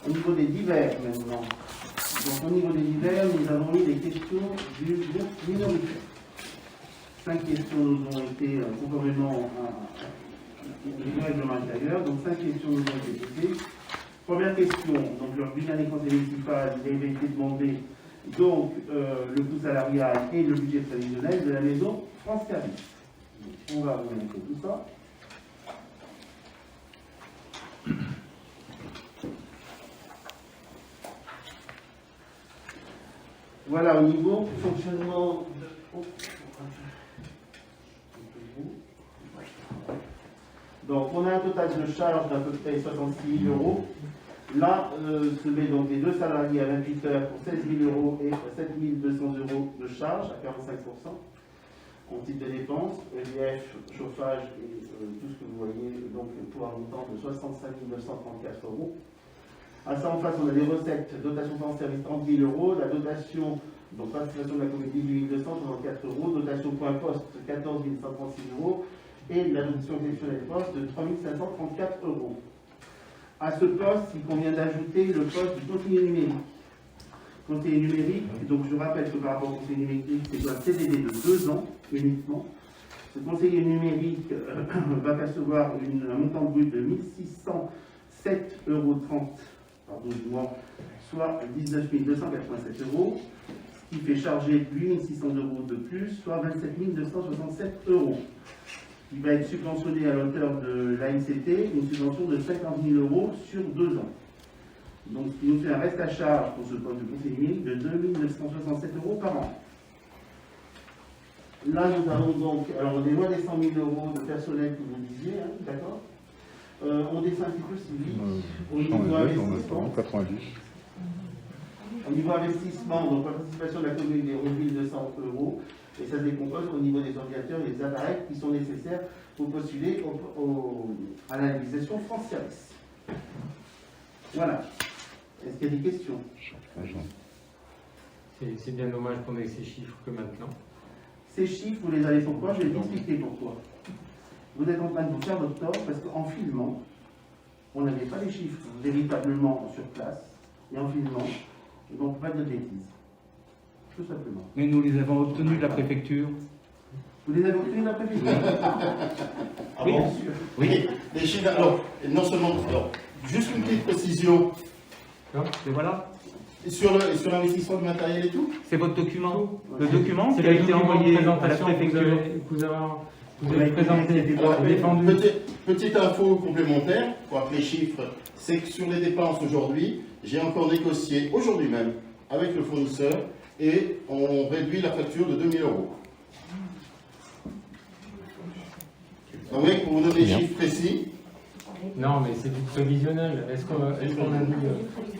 Au niveau des divers maintenant. Donc au niveau des divers, nous avons eu des questions du groupe minoritaire. 5 questions nous ont été conformément au règlement intérieur. Donc 5 questions nous ont été posées. Première question, donc le budget des conseils municipal, il avait été demandé donc le coût salarial et le budget prévisionnel de la maison France Service. On va vous montrer tout ça. Voilà, au niveau fonctionnement de... Donc, on a un total de charges d'à peu près 66 000 euros. Là, se met donc les deux salariés à 28 heures pour 16 000 euros et 7 200 euros de charges à 45%. En titre de dépenses, EDF, chauffage et tout ce que vous voyez, donc pour un montant de 65 934 euros. À ça, en face, on a des recettes, dotation France Service 30 000 euros, la dotation, donc participation de la commune 18 264 euros, dotation point poste 14 136 euros, et la dotation exceptionnelle poste de 3 534 euros. À ce poste, il convient d'ajouter le poste du conseiller numérique. Conseiller numérique, donc je rappelle que par rapport au conseiller numérique, c'est un CDD de 2 ans uniquement. Ce conseiller numérique va percevoir un montant brut de 1 607,30 € par 12 mois, soit 19 287 euros, ce qui fait charger 8 600 euros de plus, soit 27 267 euros. Il va être subventionné à l'auteur de l'ANCT, une subvention de 50 000 euros sur 2 ans. Donc, ce qui nous fait un reste à charge pour ce poste de conseiller numérique de 2 967 euros par an. Là, nous avons donc, alors on est loin des 100 000 euros de personnel que vous disiez, hein, d'accord. On descend un petit peu si vite. Au niveau investissement, 90. au niveau investissement, donc participation de la commune des 11 200 euros, et ça se décompose au niveau des ordinateurs et des appareils qui sont nécessaires pour postuler à la réalisation France Service. Voilà. Est-ce qu'il y a des questions? C'est bien dommage qu'on ait ces chiffres que maintenant. Ces chiffres, vous les avez pourquoi? Je vais vous expliquer pourquoi. Vous êtes en train de vous faire votre tort parce qu'en filmant, on n'avait pas les chiffres véritablement sur place, et en filmant, donc pas de bêtises. Tout simplement. Mais nous les avons obtenus de la préfecture. Vous les avez obtenus de la préfecture? Ah bon? Oui. Les chiffres, alors, non seulement, alors, juste une petite précision. Et voilà, Sur l'investissement du matériel et tout? c'est votre document. Le document C'est qui a le été document de envoyé à la présentation préfecture. que vous avez présenté, Alors, défendu. petite info complémentaire, pour appeler les chiffres, c'est que sur les dépenses aujourd'hui, j'ai encore négocié aujourd'hui même avec le fournisseur et on réduit la facture de 2 000 euros. Donc, oui, pour vous donner des chiffres précis. Non, mais c'est du prévisionnel. Est-ce qu'on a dit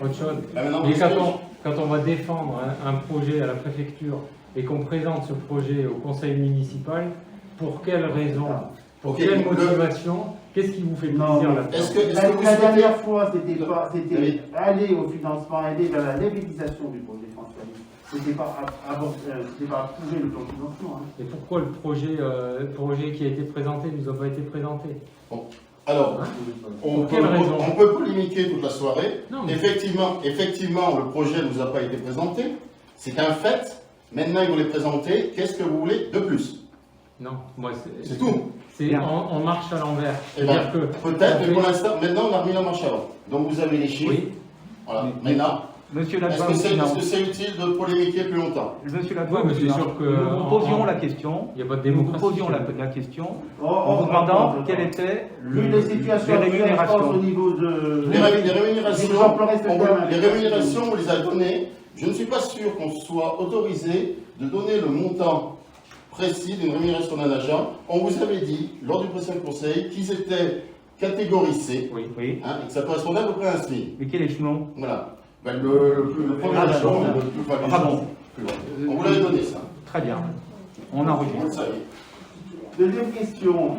autre chose? Là, maintenant, Mais parce que quand on va défendre un projet à la préfecture et qu'on présente ce projet au conseil municipal, pour quelle raison? Pour Ok, quelle motivation? Qu'est-ce qui vous fait Non, plaisir mais là-dedans? est-ce que La vous dernière souhaitez... fois, c'était aller au financement, aller vers la réalisation du projet France Service. C'était pas approuver le plan de financement. Hein. Et pourquoi le projet qui a été présenté ne nous a pas été présenté? Bon. Alors, Pour quelle raison? on peut polémiquer toute la soirée. Non, mais- Effectivement, le projet ne nous a pas été présenté. C'est un fait. Maintenant, ils vont les présenter. Qu'est-ce que vous voulez de plus? Non, moi C'est tout. on marche à l'envers. Eh ben, peut-être, mais pour l'instant, maintenant, on a remis la marche avant. Donc, vous avez les chiffres. Oui. Voilà. Maintenant, Monsieur est-ce l'adjoint que au c'est finance. utile de polémiquer plus longtemps? Monsieur l'adjoint Oui, mais au c'est finance. sûr que Nous vous posions en- la question. Il n'y a pas de Nous vous démocratie. posions la question Oh, en vous oh, demandant attends. quelle était Vu les situations les actuelles, je pense, rémunérations. au niveau de... Les rémunérations, Les emplois restent on quand même. les rémunérations, on les a données. Je ne suis pas sûr qu'on soit autorisé de donner le montant précis d'une rémunération d'un agent. On vous avait dit, lors du précédent conseil, qu'ils étaient catégorisés, Oui. Oui. hein, et que ça correspondait à peu près à un SMIC. Mais quel échelon? Voilà. Ben, le premier Ah, échelon, d'accord. le plus bas Enfin bon. échelon. On vous l'avait donné, ça. Très bien. On Vous enregistre. le savez. Deuxième question.